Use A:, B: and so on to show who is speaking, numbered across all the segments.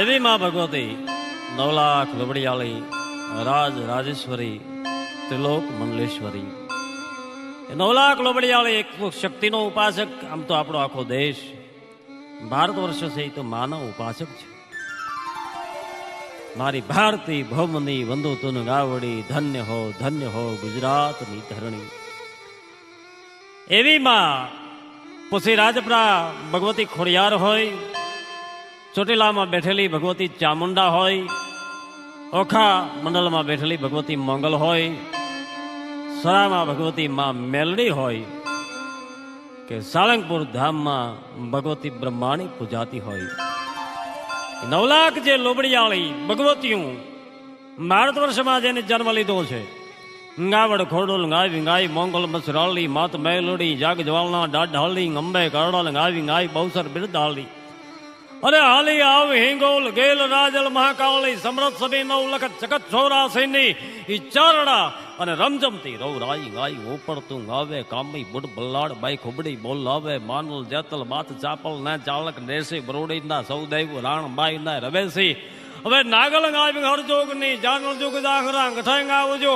A: એવી માં ભગવતી 9 લાખ લબડિયાળી રાજ રાજેશ્વરી ત્રિલોક મંડલેશ્વરી 9 લાખ લબડિયાળી એક શક્તિનો ઉપાસક. આમ તો આપણો આખો દેશ ભારત વર્ષ છે એ તો માનવ ઉપાસક છે. મારી ભારતી ભૌમની વંદો તુન ગાવડી ધન્ય હો ગુજરાતની ધરણી. એવી માં પછી રાજપરા ભગવતી ખોડિયાર હોય, ચોટીલામાં બેઠેલી ભગવતી ચામુંડા હોય, ઓખા મંડળમાં બેઠેલી ભગવતી મંગલ હોય, સરામાં ભગવતી માં મેલડી હોય કે સાળંગપુર ધામમાં ભગવતી બ્રહ્માણી પૂજાતી હોય. 9 લાખ જે લોબડિયાળી ભગવતીઓ ભારત વર્ષમાં જેને જન્મ લીધો છે, ગાવડ ખોડોલ ગાવી ગાય મોંગલ મસરાળી માત મેલડી જાગ જવાલના ડાઢાળી અંબે કરડલ ગાવી ગાય બહુસર બિરદાળી. અરે હાલી આવ હિંગોલ ગેલ રાજલ મહાકાળી સમરથ સભી 9 લખ જગત ચોરાસીની ઈ ચારડા અને રમજમતી રવ રાઈ ગાય ઉપડતું ગાવે કામી બુડ બલ્લાડ બાઈ ખુબડી બોલાવે માનલ જેતલ બાત ચાપલ ના ચાલક દેશી બરોડી ના સૌદેવ રાણ બાઈ ના રવેસી. હવે નાગલંગ આવી હરજોગની જાનલ જોગ દાખરાંગ ગઠાંગ આવજો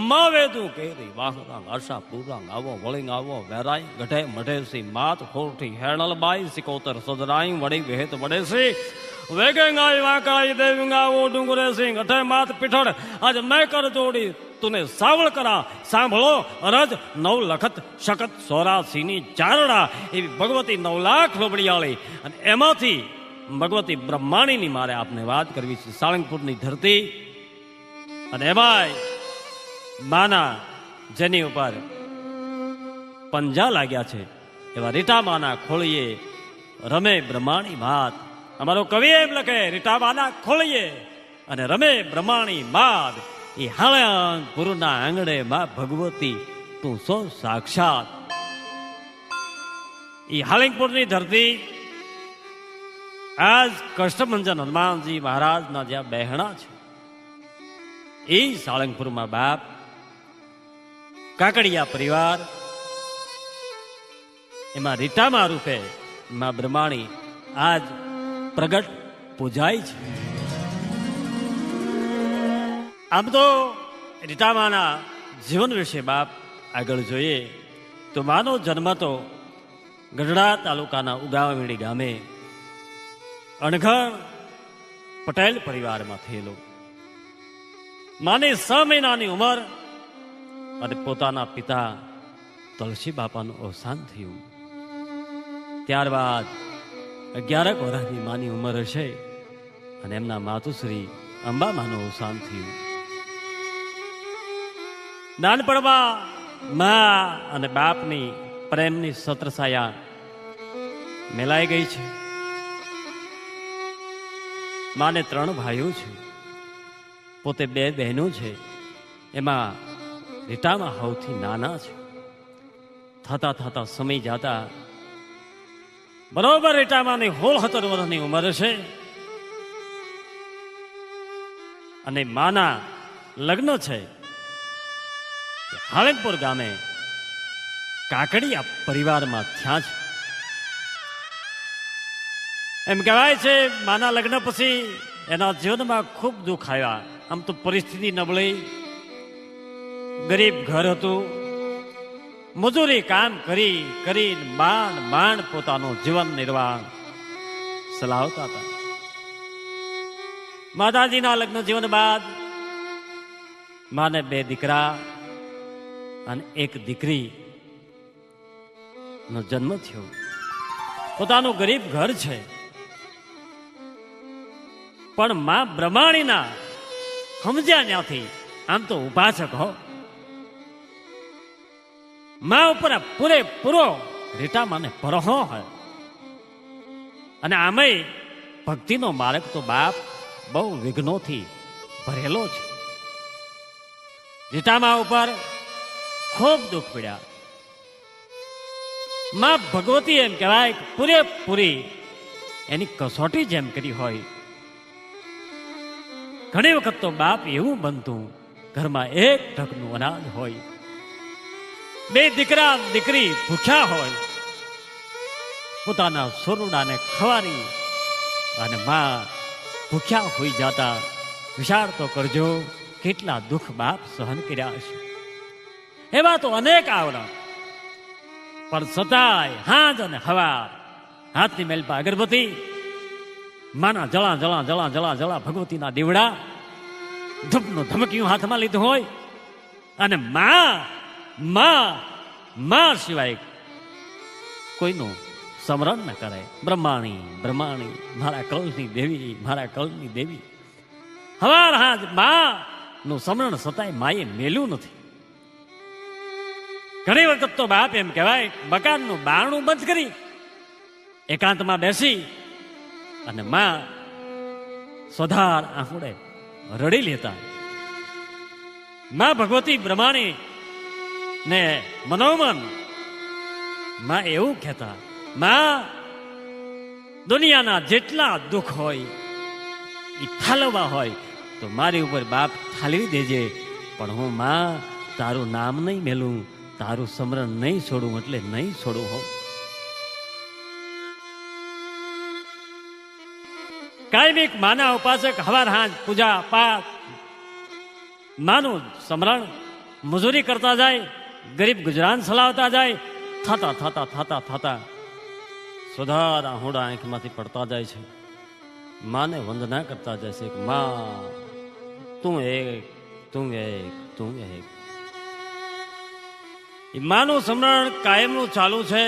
A: માવે તું કેરી વાહરાંગ આશા પૂરાંગ આવો વળિંગ આવો વેરાઈ ગઠે મઢેસી માત ખોરઠી હેણલ બાઈ સિકોતર સદરાઈ વડી વેહત વડેસી વેગંગ આવી વાંકાઈ દેવિંગ આવો ડુંગરે સિંહ ગઠે માત પીઠળ આજ મેં કર જોડી તુને સાવળ કરા સાંભળો અરજ 9 લખત શકત 84 ની ચારડા એવી ભગવતી 9 લાખ લોબડિયાળી. અને એમાંથી ભગવતી બ્રહ્માણીની મારે આપને વાત કરવી છે. સાળંગપુરની ધરતી અને એમાંય માના જેની ઉપર પંજા લાગ્યા છે એવા રીટા માના ખોળીએ રમે બ્રહ્માણી માત. અમારો કવિ એમ લખે, રીટા માના ખોળીએ અને રમે બ્રહ્માણી માત. એ હાળંગપુરના આંગણે માં ભગવતી તું સો સાક્ષાત. એ હાળંગપુરની ધરતી આજ કષ્ટભંજન હનુમાનજી મહારાજના જ્યાં બહેણા છે એ સાળંગપુરમાં બાપ કાકડિયા પરિવાર એમાં રીટામા રૂપે માં બ્રહ્માણી આજ પ્રગટ પૂજાય છે. આમ તો રીટામાના જીવન વિશે બાપ આગળ જોઈએ તો માનો જન્મ તો ગઢડા તાલુકાના ઉગાવડી ગામે અણઘણ પટેલ પરિવારમાં થયેલો. માની 6 મહિનાની ઉંમર અને પોતાના પિતા તુલસી બાપાનું અવસાન થયું. ત્યારબાદ 11 વર્ષની માની ઉંમર હશે અને એમના માતુશ્રી અંબામાનું અવસાન થયું. નાનપણમાં મા અને બાપની પ્રેમની છત્રછાયા મેલાઈ ગઈ છે. માને 3 ભાઈઓ છે, પોતે 2 બહેનો છે. એમાં રીટામાં સૌથી નાના છે. થતા થતા સમય જતા બરોબર રીટામાની 17 વર્ષની ઉંમર છે અને માના લગ્ન છે હાળંગપુર ગામે કાકડિયા પરિવારમાં થયા છે. એમ કહેવાય છે માના લગ્ન પછી એના જીવનમાં ખૂબ દુઃખ આવ્યા. આમ તો પરિસ્થિતિ નબળી, ગરીબ ઘર હતું, મજૂરી કામ કરી માંડ પોતાનું જીવન નિર્વાહ ચલાવતા હતા. માતાજીના લગ્ન જીવન બાદ માને 2 દીકરા અને 1 દીકરી નો જન્મ થયો. પોતાનું ગરીબ ઘર છે પણ માં બ્રહ્માણીના સમજ્યા ત્યાંથી આમ તો ઉપાસક હો. માં ઉપર પૂરેપૂરો રીટામાને પરહો હોય અને આમેય ભક્તિનો માર્ગ તો બાપ બહુ વિઘ્નોથી ભરેલો છે. રીટામા ઉપર ખૂબ દુઃખ પડ્યા. માં ભગવતી એમ કહેવાય પૂરેપૂરી એની કસોટી જેમ કરી હોય. ઘણી વખત તો બાપ એવું બનતું ઘરમાં 1 ઢગનું અનાજ હોય, 2 દીકરા દીકરી ભૂખ્યા હોય, પોતાના સોરડાને ખવારી અને માં ભૂખ્યા હોઈ જાતા, વિચાર તો કરજો કેટલા દુઃખ બાપ સહન કર્યા હશે. એવા તો અનેક આવડા, પણ સતાય હાજ અને હવાર હાથની મેલપા અગરબત્તી, માના જળા જળા જળા જળા જળા ભગવતીના દીવડા, ધૂપનું ધમકિયું હાથમાં લીધું હોય અને માં સિવાય કોઈનું સ્મરણ ન કરે. બ્રહ્માણી બ્રહ્માણી મારા કળની દેવી, મારા કળની દેવી. હવાર હાજ માં નું સ્મરણ સતાય માએ મેલ્યું નથી. ઘણી વખત તો બાપ એમ કહેવાય મકાનનું બારણું બંધ કરી એકાંતમાં બેસી અને માં સોધાર આંખોડે રડી લેતા. માં ભગવતી બ્રહ્માણી ને મનોમન માં એવું કહેતા, માં દુનિયાના જેટલા દુઃખ હોય એ ઠાલવવા હોય તો મારી ઉપર બાપ ઠાલવી દેજે, પણ હું માં તારું નામ નહીં મેલું, તારું સ્મરણ નહીં છોડું, એટલે નહીં છોડું હો. કાયમિક માના ઉપાસક હવાર હાંજ પૂજા પાઠ માનું સ્મરણ મજૂરી કરતા જાય, ગરીબ ગુજરાન ચલાવતા જાય. થતા થતા થતા થતા સુધારા હોડા આંખમાંથી પડતા જાય છે. માને વંદના કરતા જાય છે કે માં તું એક, તું એક, તું એક. એ માનું સ્મરણ કાયમનું ચાલુ છે.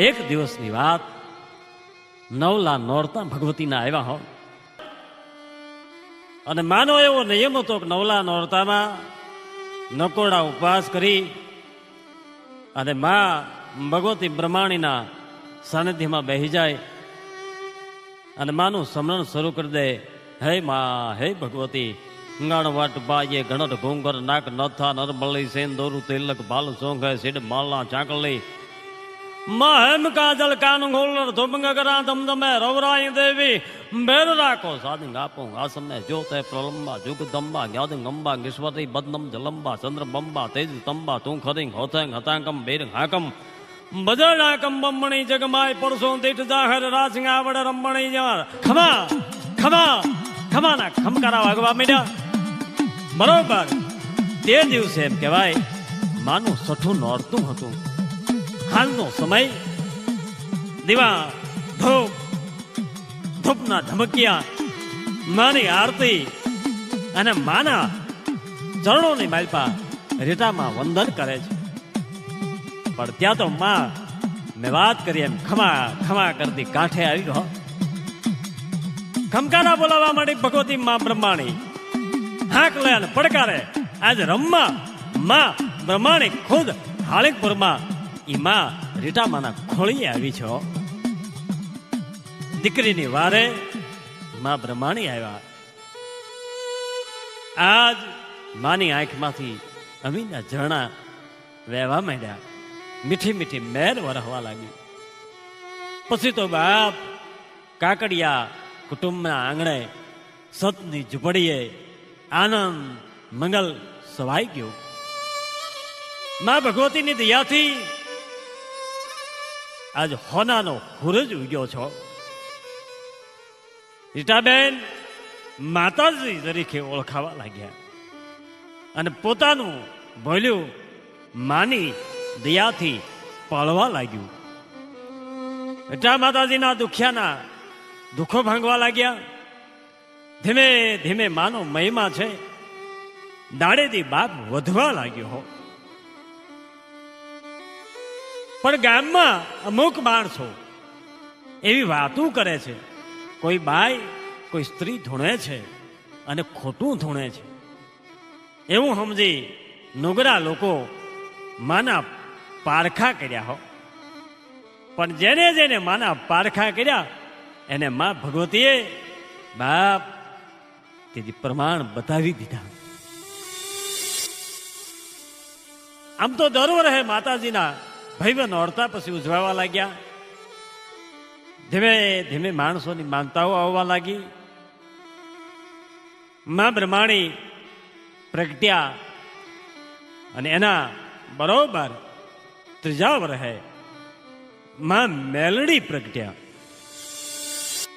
A: એક દિવસની વાત, નવલા નોરતા ભગવતીના આવ્યા હો, અને માનો એવો નિયમ હતો કે નવલા નોરતામાં નકોડા ઉપવાસ કરી અને માં ભગવતી બ્રહ્માણીના સાનિધ્યમાં બેસી જાય અને માનું સ્મરણ શરૂ કરી દે. હે માં, હે ભગવતી, ગાણ વાટ બાયે ઘણટ ઘોંઘર નાક નથા નરમળી સેન દોરું તિલક ભાલ સોંઘે સીડ માલના ચાંકલી માં હેમ કાજલ કાન ગોલર ધોબંગ કરા ધમધમે રવરાય દેવી બેર રાખો સાધિંગ આપો આસમે જ્યોતે પ્રલંબા જુગ દંબા જ્ઞાદિંગ અંબા ગીશ્વરી બદનમ જલંબા ચંદ્ર બંબા તેજ તંબા તું ખરિંગ હોથેંગ હતાંકમ બેર હાકમ બજરણાકમ બમણી જગમાય પરસો દીઠ જાહેર રાસિંગ આવડે રમણી જવાર ખમા ખમા ખમાના ખમકારા વાગવા માંડ્યા. બરોબર તે દિવસે એમ કહેવાય માનું સઠું નોરતું હતું. હાલનો સમય, દીવા ધૂપ, ધૂપના ધમકિયા, માની આરતી અને માના ચરણોની માલપા રીટામાં વંદન કરે છે. પણ ત્યાં તો માં મેં વાત કરી એમ ખમા ખમા કરતી કાંઠે આવી ગયો. ખમકારા બોલાવવા માંડી ભગવતી માં બ્રહ્માણી. હાક લે અને પડકારે. આજ રમવા માં બ્રહ્માણી ખુદ હાળીપુરમાં ઈ માં રીટામાના ખોળીએ આવી છો. દીકરીની વારે માં બ્રહ્માણી આવ્યા. આજ માની આંખમાંથી અમીના ઝરણા વહેવા માંડ્યા. મીઠી મીઠી મેર વરહવા લાગી. પછી તો બાપ કાકડિયા કુટુંબના આંગણે સતની ઝૂંપડીએ આનંદ મંગલ સવાઈ ગયો. માં ભગવતીની દયાથી આજ હોનાનો હુરજ ઉગ્યો છો. રીટાબેન માતાજી તરીકે ઓળખાવા લાગ્યા અને પોતાનું ભોલ્યું માની દયાથી પાળવા લાગ્યું. રીટા માતાજીના દુખ્યાના દુઃખો ભાંગવા લાગ્યા. ધીમે ધીમે માનો મહિમા છે દાડેથી બાપ વધવા લાગ્યો હો. પણ ગામમાં અમુક માણસો એવી વાતો કરે છે, કોઈ બાઈ કોઈ સ્ત્રી ધૂણે છે અને ખોટું ધૂણે છે એવું સમજી નુગરા લોકો માના પારખા કર્યા હો. પણ જેને જેને માના પારખા કર્યા એને માં ભગવતીએ બાપ તેથી પ્રમાણ બતાવી દીધા. આમ તો દર વર્ષે માતાજીના ભવ્ય નોરતા પછી ઉજવાવા લાગ્યા. ધીમે ધીમે માણસોની માનતાઓ આવવા લાગી. માં બ્રહ્માણી પ્રગટ્યા અને એના બરોબર ત્રીજા વર્ષે માં મેલડી પ્રગટ્યા.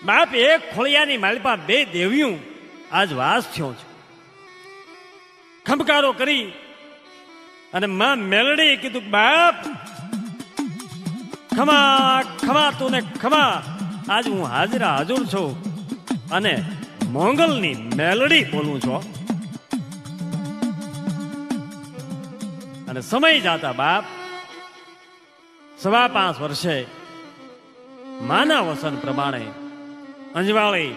A: બાપ એક ખોળિયાની માલપા બે દેવ્યું આજ વાસ થયો છે. ખંભકારો કરી અને માં મેલડી કીધું, બાપ ખમા ખમા તું ખમા, આજ હું હાજરા હાજર છું અને મોંગલની મેલડી બોલું છું. અને સમય જાતા બાપ 5.25 વર્ષે માના વસન પ્રમાણે અંજવાળી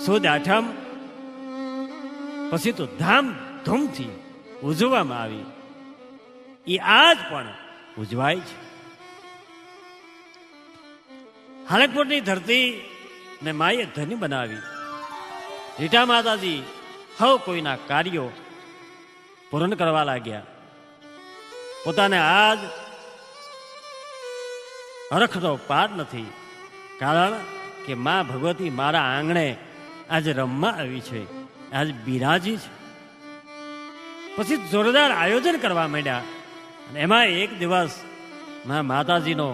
A: સુદ આઠમ પછી તો ધામધૂમથી ઉજવવામાં આવી. એ આજ પણ ઉજવાય છે. હાલકપુરની ધરતી ને માએ ધન્ય બનાવી. રીટા માતાજી હવે કોઈના કાર્યો પૂર્ણ કરવા લાગ્યા. પોતાને આજ હરખનો પાર નથી, કારણ કે માં ભગવતી મારા આંગણે આજે રમવા આવી છે, આજ બિરાજી છે. પછી જોરદાર આયોજન કરવા માંડ્યા. અને એમાં એક દિવસ માં માતાજીનો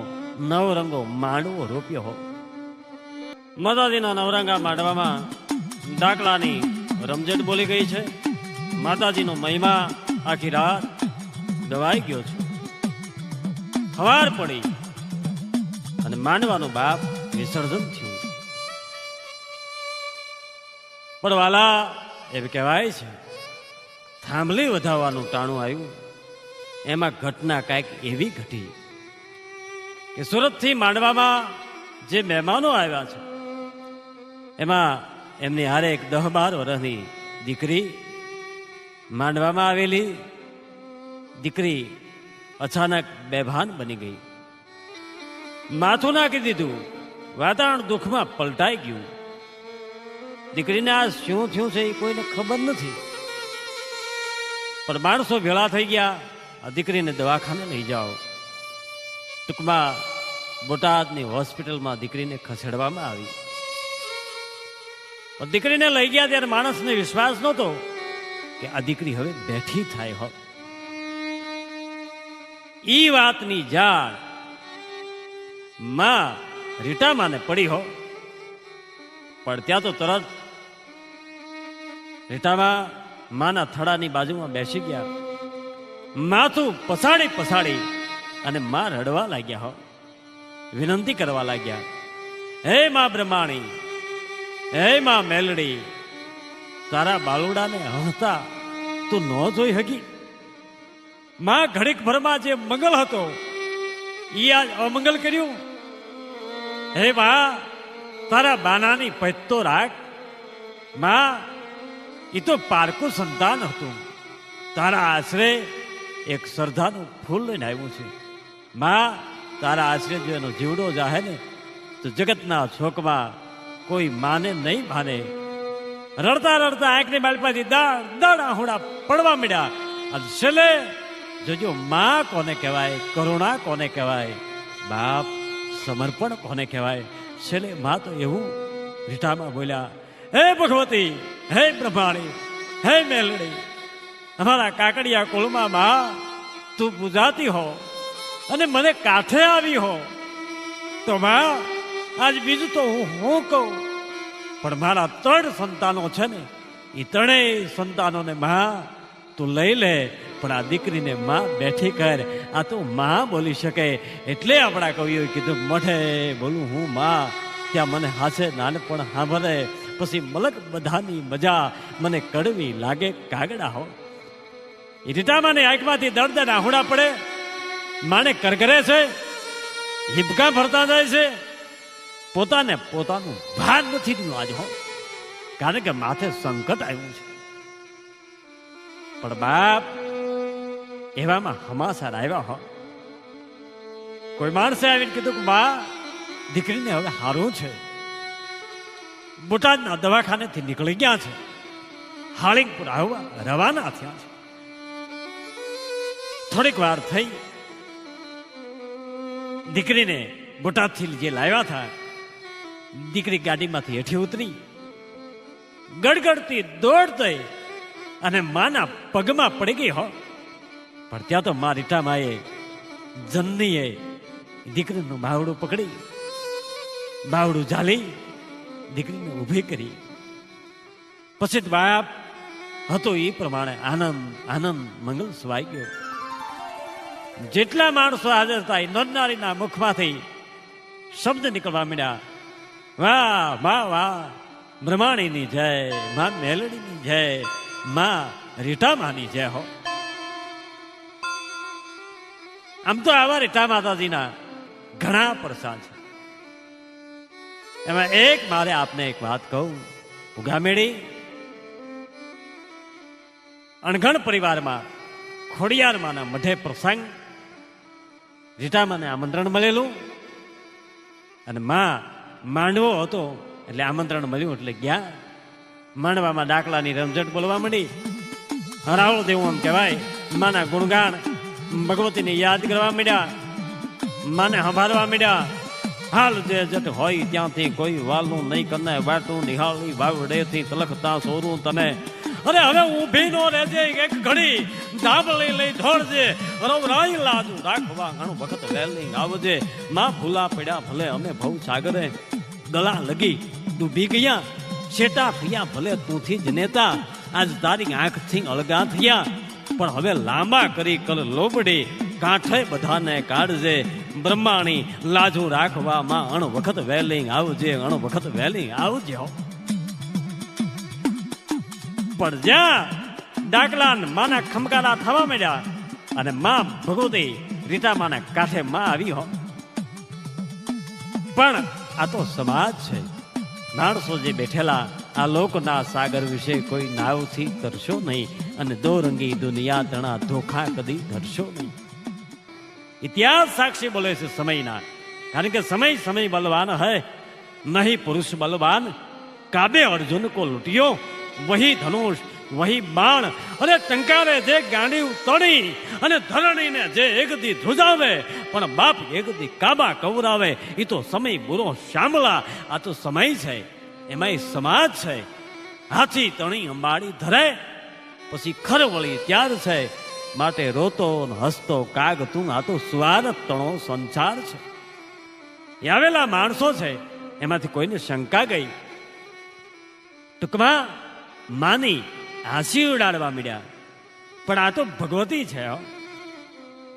A: નવરંગો માંડવો રોપ્યો હો. માતાજીના નવરંગા માંડવામાં ડાકલાની રમઝટ બોલી ગઈ છે. માતાજીનો મહિમા આખી રાત ગવાઈ ગયો છે. સવાર પડી અને માંડવાનું બાપ વિસર્જન થયું. પણ વાલા એમ કહેવાય છે, થાંભલી વધાવવાનું ટાણું આવ્યું. એમાં ઘટના કાંઈક એવી ઘટી કે સુરતથી માંડવામાં જે મહેમાનો આવ્યા છે એમાં એમની હારે એક 10-12 વર્ષની દીકરી માંડવામાં આવેલી. દીકરી અચાનક બેભાન બની ગઈ. માથું નાખી દીધું. વાતાવરણ દુઃખમાં પલટાઈ ગયું. દીકરીને આ શું થયું છે એ કોઈને ખબર નથી. પણ માણસો ભેળા થઈ ગયા, આ દીકરીને દવાખાને લઈ જાઓ. ટૂંકમાં બોટાદની હોસ્પિટલમાં દીકરીને ખસેડવામાં આવી. પણ દીકરીને લઈ ગયા ત્યારે માણસને વિશ્વાસ નહોતો કે આ દીકરી હવે બેઠી થાય હો. ઈ વાતની જાણ માં રીટામાને પડી હો. પણ ત્યાં તો તરત રીટામા માના થડાની બાજુમાં બેસી ગયા. માથું પસાડી પસાડી અને માં રડવા લાગ્યા હો. વિનંતી કરવા લાગ્યા, હે માં બ્રહ્માણી, હે માં મેલડી, તારા બાલુડાને હસતા તું ન જોઈ હકી? માં ઘડીક ભરમાં જે મંગલ હતો ઈ આજ અમંગલ કર્યું. હે માં, તારા બાનાની પૈતો રાખ. માં, ઈ તો પારકું સંતાન હતું. તારા આશરે એક શ્રદ્ધાનું ફૂલ લઈને આવ્યું છે. માં, તારા આશરે જો એનો જીવડો જાહે ને તો જગતના શોકમાં કોઈ માને નહીં માને. રડતા રડતા આંખની બાલપાથી દાળ દાળ આહોડા પડવા માંડ્યા. અને છેલ્લે જોજો માં કોને કહેવાય, કરુણા કોને કહેવાય, બાપ સમર્પણ કોને કહેવાય. છેલ્લે માં તો એવું રીટામાં બોલ્યા, હે ભગવતી, હે બ્રહ્માણી, હે મેલડી, અમારા કાકડિયા કુળમાં માં તું પૂજાતી હો અને મને કાંઠે આવી હો તો માં આજ બીજું તો હું કહું, પણ મારા 3 સંતાનો છે ને એ 3 સંતાનોને માં તું લઈ લે. પણ આ દીકરીને માં બેઠી કર. આ તો માં બોલી શકે. એટલે આપણા કવિઓએ કીધું, મઠે બોલું હું માં, ત્યાં મને હાસે નાનપણ સાંભળે, પછી મલક બધાની મજા, મને કડવી લાગે કાગડા હો. એ રીટામાની આંખમાંથી દર્દ આહુડા પડે. માને કરગરે છે, હિબકા ભરતા જાય છે. પોતાને પોતાનું ભાન નથી રહ્યું આજ હો, કારણ કે માથે સંકટ આવ્યું છે. પણ બાપ એવામાં હમાસાર આવ્યા હો. કોઈ માણસે આવીને કીધું કે બા, દીકરીને હવે હારું છે, બોટાદના દવાખાનેથી નીકળી ગયા છે, હાળીંગપુર આવવા રવાના થયા છે. થોડીક વાર થઈ, દીકરીને બોટાદથી જે લાવ્યા હતા, દીકરી ગાડીમાંથી હેઠી ઉતરી, ગડગડતી દોડતી અને માના પગમાં પડી ગઈ હો. પણ ત્યાં તો મા રીટામાએ જનનીએ દીકરીનું બાવડું પકડી, બાવડું ઝાલી દીકરીને ઊભી કરી. પછી બાપ હતો એ પ્રમાણે આનંદ આનંદ મંગલ સ્વાઈ ગયો. જેટલા માણસો હાજર થાય નરનારીના મુખમાંથી શબ્દ નીકળવા માંડ્યા, વાહ વાહ વાહ, બ્રહ્માણીની જય, મા મેલડીની જય, મા રીટામાની જય હો. આમ તો આવા રીટા માતાજીના ઘણા પ્રસાદ છે. એમાં એક મારે આપને એક વાત કહું. ઉગામેડી અણઘણ પરિવારમાં ખોડિયારમાંના મઢે પ્રસંગ, રીટામાને આમંત્રણ મળેલું અને માંડવો હતો એટલે આમંત્રણ મળ્યું એટલે ગયા. માંડવામાં ડાકલાની રમઝટ બોલવા માંડી. હરાવો દેવું એમ કહેવાય. માના ગુણગાન ભગવતીને યાદ કરવા માંડ્યા, માને સંભાળવા માંડ્યા. હાલ જે જટ હોય ત્યાંથી કોઈ વાલનું નહીં કને વાટું નિહાળી વાવડેથી તલખતા સોરું તને. અરે હવે ઊભી નો રહેજે, એક ઘડી ધાબળી લઈ ઢોળજે, રવરાઈ લાજુ રાખવા ઘણું વખત વહેલી આવજે. માં ભૂલા પડ્યા ભલે અમે ભવ સાગરે, ગળા લગી ડૂબી ગયા, શેટા થયા ભલે તુંથી જ નેતા. આજ તારી આંખથી અળગા થયા, પણ હવે લાંબા કરી કર લોબડી, કાંઠે બધાને કાઢજે. બ્રહ્માણી લાજુ રાખવામાં અણ વખત વહેલી આવજે, અણ વખત વહેલી આવજે. પણ જ્યાં ડાકલા માના ખમકારા થવા માંડ્યા અને માં ભગવતી રીટામાના કાંઠે માં આવી હો. પણ આ તો સમાજ છે. માણસો જે બેઠેલા આ લોકના સાગર વિશે કોઈ નાવથી તરશો નહીં અને દોરંગી દુનિયા તણા ધોખા કદી ધરશો નહીં. ઇતિહાસ સાક્ષી બોલે છે સમયના, કારણ કે સમય બલવાન હૈ, નહીં પુરુષ બલવાન. કાબે અર્જુન કો લૂટિયો, વહી ધનુષ વહી બાણ, અને ટંકારે જે ગાંડી તણી અને ધરણીને જે એકદી ધ્રુજાવે, પણ બાપ એકદી કાબા કવરાવે. એ તો સમય બુરો શામળા. આ તો સમય છે, એમાંય સમાજ છે. હાથી તણી અંબાડી ધરે પછી ખરવળી ત્યાર છે. માટે રોતો હસતો કાગ તું, આ તો સ્વાર્થ તણો સંસાર છે. એ આવેલા માણસો છે એમાંથી કોઈને શંકા ગઈ. ટૂંકમાં માની હાંસી ઉડાડવા માંડ્યા. પણ આ તો ભગવતી છે,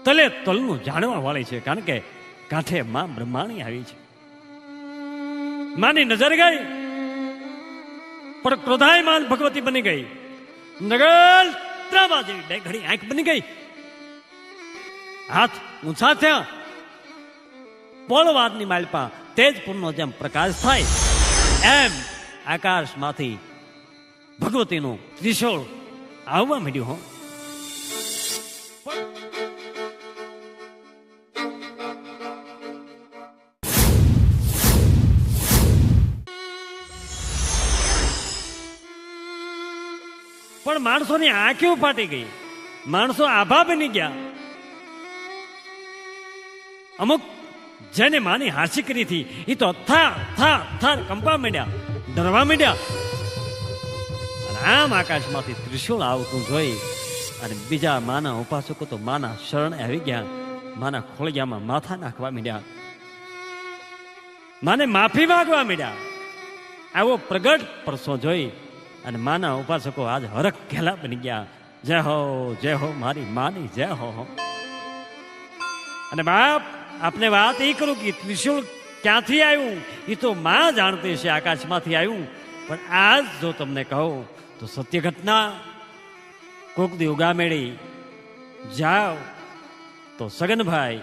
A: તલે તલનું જાણવા વાળી છે. કારણ કે કાંઠે માં બ્રહ્માણી આવી છે. માની નજર ગઈ પણ ક્રોધાયમાન ભગવતી બની ગઈ. નગલ ત્રાવા જેવી બે ઘડી આંખ બની ગઈ. હાથ ઊંચા થયા. પોળવાદની માલપા તેજપુરનો જેમ પ્રકાશ થાય એમ આકાશમાંથી ભગવતીનું ત્રિશૂળ આવવા માંડ્યું. હો પણ માણસોની આંખો ફાટી ગઈ. માણસો આભા બની ગયા. અમુક જેને માની હાસી કરી હતી એ તો થાર કંપા માંડ્યા, ડરવા માંડ્યા. આમ આકાશમાંથી ત્રિશૂળ આવતું જોઈ અને બીજા માના ઉપાસકો તો માના શરણ આવી ગયા. માના ખોળિયામાં માથા નાખવા માંડ્યા, માને માફી માંગવા માંડ્યા. આવો પ્રગટ પરસો જોઈ અને માના ઉપાસકો આજ હરખ ઘેલા બની ગયા. જય હો મારી માની જય હો. અને બાપ આપને વાત એ કરું કે ત્રિશૂળ ક્યાંથી આવ્યું એ તો માં જાણતી છે, આકાશમાંથી આવ્યું. પણ આજ જો તમને કહું તો સત્ય ઘટના. કોક દી ઉગામેડી જાઓ તો સગનભાઈ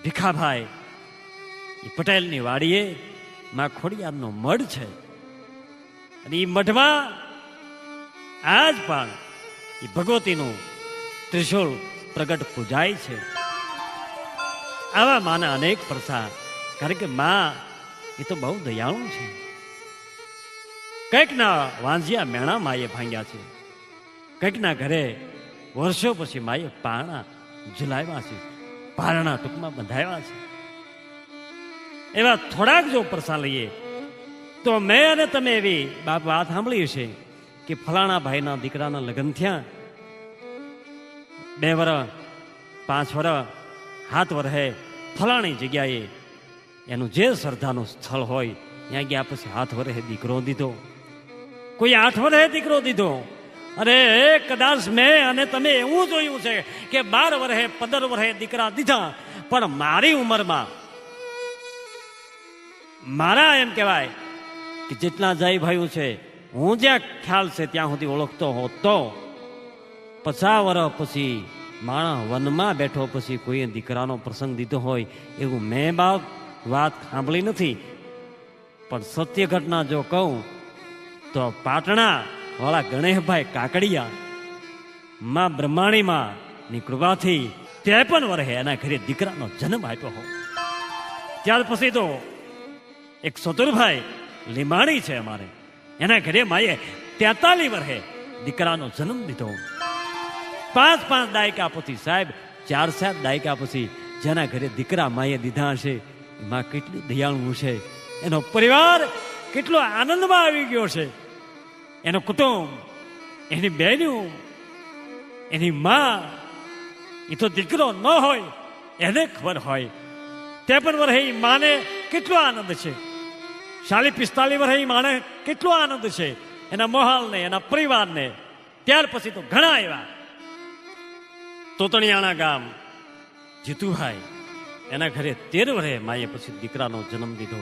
A: ભીખાભાઈ એ પટેલની વાડીએ માં ખોડિયારનો મઢ છે. અને એ મઢમાં આજ પણ એ ભગવતીનું ત્રિશૂળ પ્રગટ પૂજાય છે. આવા માના અનેક પ્રસા. કારણ કે માં એ તો બહુ દયાળુ છે. કંઈકના વાંજિયા મેણા માએ ભાંગ્યા છે, કંઈકના ઘરે વર્ષો પછી માએ પારણા ઝુલાવ્યા છે, પારણા ટૂંકમાં બંધાવ્યા છે. એવા થોડાક જો પ્રસા લઈએ તો મેં અને તમે એવી બાપ વાત સાંભળી છે કે ફલાણા ભાઈના દીકરાના લગ્ન થયા. 2 વર્ષ 5 વર્ષ 7 વર્ષે ફલાણી જગ્યાએ એનું જે શ્રદ્ધાનું સ્થળ હોય ત્યાં ગયા પછી 7 વર્ષે દીકરો દીધો, કોઈ 8 વર્ષે દીકરો દીધો. અરે કદાચ મેં અને તમે એવું જોયું છે કે 12 વર્ષે 15 વર્ષે દીકરા દીધા, પણ મારી ઉંમરમાં મારા એમ કહેવાય કે જેટલા જય ભાઈઓ છે, હું જ્યાં ખ્યાલ છે ત્યાં સુધી ઓળખતો હોતો 50 વર્ષ પછી માણસ વનમાં બેઠો પછી કોઈ દીકરાનો પ્રસંગ દીધો હોય એવું મેં વાત સાંભળી નથી. પણ સત્ય ઘટના જો કહું તો પાટણા વાળા ગણેશભાઈ કાકડિયા માં બ્રહ્માણીમાં ની કૃપાથી 53 વર્ષે એના ઘરે દીકરાનો જન્મ આપ્યો હોય. ત્યાર પછી તો એક સતુરભાઈ લીમાણી છે અમારે, એના ઘરે માએ 43 વર્ષે દીકરાનો જન્મ દીધો. 5 દાયકા પછી સાહેબ, 4 દાયકા પછી જેના ઘરે દીકરા માએ દીધા હશે એમાં કેટલી દયાળુ છે, એનો પરિવાર કેટલો આનંદમાં આવી ગયો છે, એનો કુટુંબ, એની બહેનું, એની માં. એ તો દીકરો ન હોય એને ખબર હોય. 53 વર્ષે એ માને કેટલો આનંદ છે, 40-45 વર્ષે એ માને કેટલો આનંદ છે એના મોહાલને, એના પરિવારને. ત્યાર પછી તો ઘણા એવા તોતણિયાણા ગામ જીતુભાઈ, એના ઘરે 13 વર્ષે માએ પછી દીકરાનો જન્મ દીધો.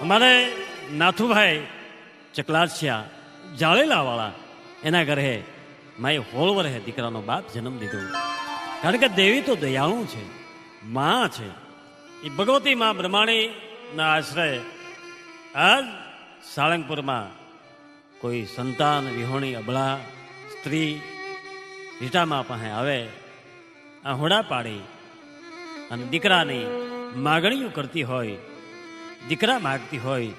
A: અમારે નાથુભાઈ ચકલાસિયા જાળેલા વાળા, એના ઘરે માએ 16 વર્ષે દીકરાનો બાપ જન્મ દીધો. કારણ કે દેવી તો દયાળુ છે, માં છે. એ ભગવતી માં બ્રહ્માણીના આશ્રય આજ સાળંગપુરમાં કોઈ સંતાન વિહોણી અબળા સ્ત્રી રીટામાં પાસે આવે, આહોડા પાડી અને દીકરાની માગણીઓ કરતી હોય, દીકરા માગતી હોય,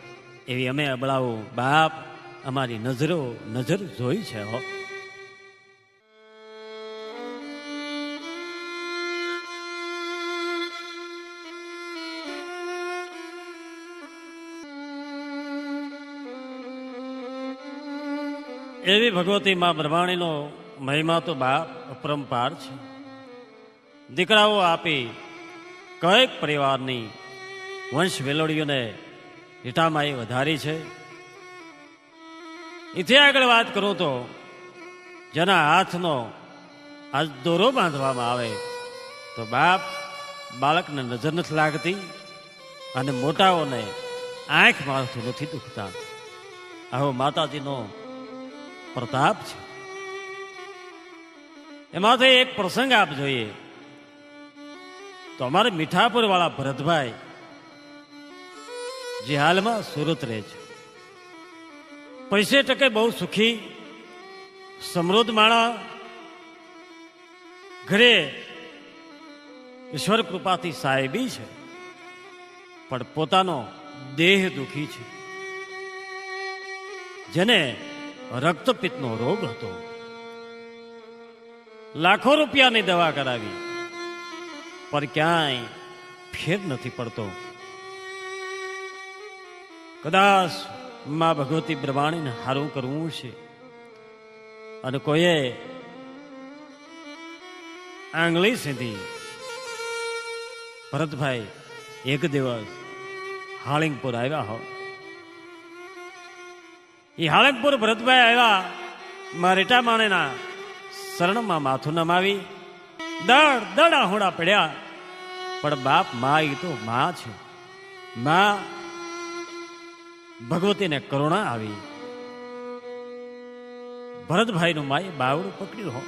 A: એવી અમે અબળાઓ બાપ અમારી નજર જોઈ છે. હો એવી ભગવતી માં બ્રહ્માણીનો મહિમા તો બાપ અપરંપાર છે. દીકરાઓ આપી કઈક પરિવારની વંશ વેલોડીઓને રીટામાએ વધારી છે. એથી આગળ વાત કરું તો જેના હાથનો આજ દોરો બાંધવામાં આવે તો બાપ બાળકને નજર નથી લાગતી અને મોટાઓને આંખ મારતું નથી દુખતા. આવો માતાજીનો પ્રતાપ છે. એમાંથી એક પ્રસંગ આપ જોઈએ તો અમારે મીઠાપુર વાળા ભરતભાઈ જે હાલમાં સુરત રહે છે, પૈસે ટકે બહુ સુખી સમૃદ્ધ માણા, ઘરે ઈશ્વર કૃપાથી સાહેબી છે, પણ પોતાનો દેહ દુખી છે. જેને રક્તપિત્તનો રોગ હતો, લાખો રૂપિયાની દવા કરાવી પર ક્યાંય ફેર નથી પડતો. કદાચ માં ભગવતી બ્રહ્માણીને હારું કરવું છે અને કોઈએ આંગળી સીધી. ભરતભાઈ એક દિવસ હાળીંગપુર આવ્યા હો. એ હાળંગપુર ભરતભાઈ આવ્યા, માં રીટા માણેના શરણમાં માથું નમાવી દડ આહોડા પડ્યા. પણ બાપ માં એ તો માં છે. માં ભગવતીને કરુણા આવી. ભરતભાઈનું માએ બાવડું પકડ્યું હો,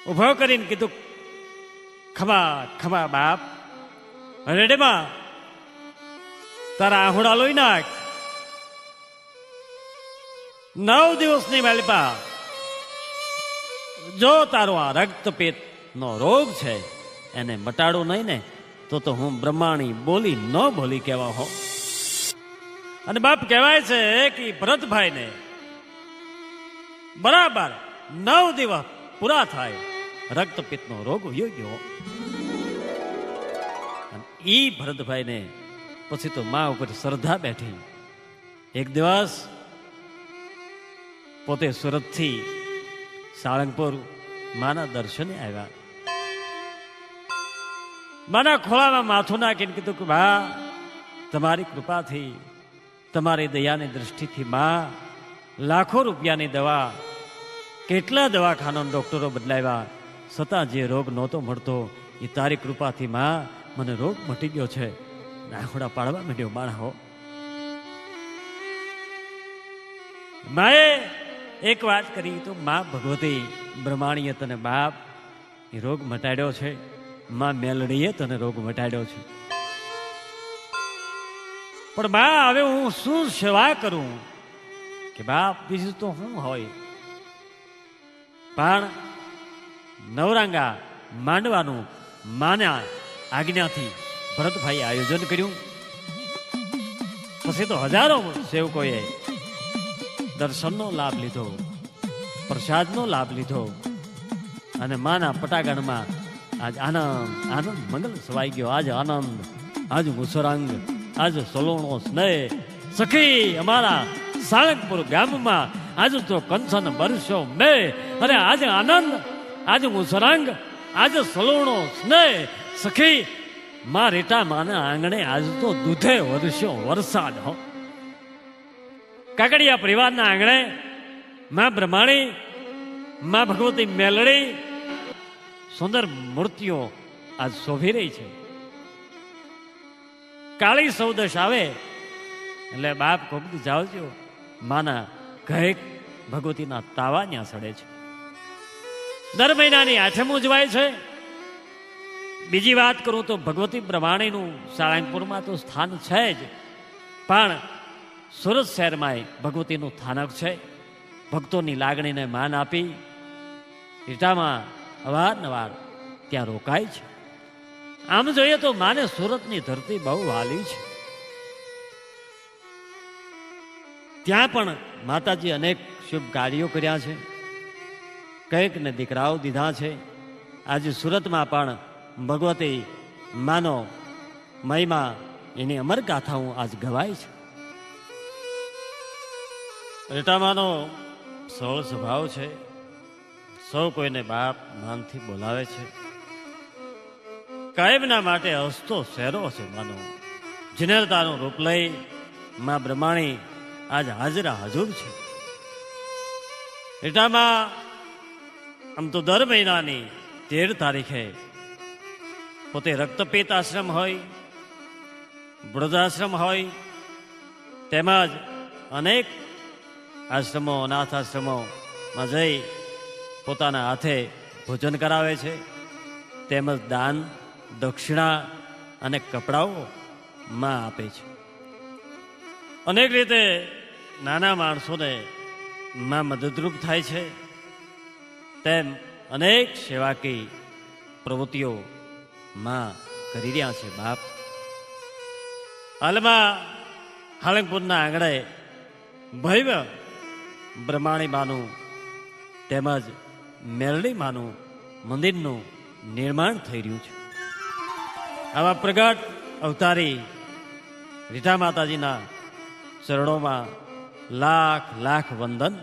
A: ઉભો કરીને કીધું, ખમા ખમા બાપ, રેડેમાં તારા આહોડા લોહી નાખ. 9 દિવસની માલિપા જો તારો આ રક્તપિત્ત નો રોગ છે એને મટાડો નહીં ને તો હું બ્રહ્માણી બોલી ન બોલી કહેવા હો. અને બાપ કહેવાય છે કે ભરતભાઈને બરાબર 9 દિવસ પૂરા થાય રક્તપિત્ત નો રોગ વયો ગયો. ઈ ભરતભાઈને પછી તો માં ઉપર શ્રદ્ધા બેઠી. એક દિવસ પોતે સુરતથી સાળંગપુર માના દર્શને આવ્યા. માના ખોળામાં માથું નાખીને કીધું કે બા તમારી કૃપાથી, તમારી દયાની દૃષ્ટિથી માં લાખો રૂપિયાની દવા, કેટલા દવાખાના ડોક્ટરો બદલાવ્યા, છતાં જે રોગ નહોતો મળતો એ તારી કૃપાથી માં મને રોગ મટી ગયો છે. આંખોડા પાડવા માંડ્યો બાળા હો. માએ એક વાત કરી તો માં ભગવતી બ્રહ્માણીએ તને બાપ એ રોગ મટાડ્યો છે, માં મેલડીએ તને રોગ મટાડ્યો છે. પણ બા હવે હું શું સેવા કરું કે બાપ બીજું તો શું હોય. પણ નવરાંગા માંડવાનું માના આજ્ઞાથી ભરતભાઈ આયોજન કર્યું. પછી તો હજારો સેવકોએ દર્શનનો લાભ લીધો, પ્રસાદનો લાભ લીધો અને માના પટાગણમાં આજ આનંદ આનંદ મંગલ સવાઈ ગયો. આજ આનંદ, આજ મુસરાંગ, આજ સલોણો સ્નેહ સખી અમારા સાળંગપુર ગામમાં આજ તો કંચન બરસો મેં. અરે આજ આનંદ, આજ મુસરાંગ, આજ સલોણો સ્નેહ સખી માં રેટા માના આંગણે આજ તો દૂધે વરસ્યો વરસાદ. હો કાકડિયા પરિવારના આંગણે માં બ્રહ્માણી, માં ભગવતી મેલડી સુંદર મૂર્તિઓ આજ શોભી રહી છે. કાળી સૌદશ આવે એટલે બાપ કોક જાવજો માના ઘેક ભગવતીના તાવા ત્યાં સડે છે. દર મહિનાની આઠમ ઉજવાય છે. બીજી વાત કરું તો ભગવતી બ્રહ્માણીનું સાળંગપુરમાં તો સ્થાન છે જ, પણ સુરત શહેરમાં ભગવતીનું સ્થાનક છે. ભક્તોની લાગણીને માન આપી રીટામાં અવારનવાર ત્યાં રોકાય છે. આમ જોઈએ તો માને સુરતની ધરતી બહુ વાલી છે. ત્યાં પણ માતાજી અનેક શુભ કાર્યો કર્યા છે, કંઈક ને દીકરાઓ દીધા છે. આજે સુરતમાં પણ ભગવતી માનો મહિમા, એની અમર ગાથાઓ આજ ગવાય છે. રીટામાનો સરળ સ્વભાવ છે, સૌ કોઈને બાપ માનથી બોલાવે છે. કાયમના માટે હસતો શહેરો છે માનો. જીનેરતાનું રૂપ લઈ માં બ્રહ્માણી આજ હાજરા હજુર છે. રીટામાં આમ તો દર મહિનાની 13 તારીખે પોતે રક્તપીત આશ્રમ હોય, વૃદ્ધાશ્રમ હોય, તેમજ અનેક આશ્રમો, અનાથ આશ્રમોમાં જઈ પોતાના હાથે ભોજન કરાવે છે. તેમજ દાન, દક્ષિણા અને કપડાઓ માં આપે છે. અનેક રીતે નાના માણસોને માં મદદરૂપ થાય છે. તેમ અનેક સેવાકી પ્રવૃત્તિઓ માં કરી રહ્યા છે બાપ. હાલમાં હાલંગપુરના આંગણે ભવ્ય બ્રહ્માણી માનું તેમજ મેલડી માનું મંદિરનું નિર્માણ થઈ રહ્યું છે. આવા પ્રગટ અવતારી રીટા માતાજીના ચરણોમાં લાખ લાખ વંદન.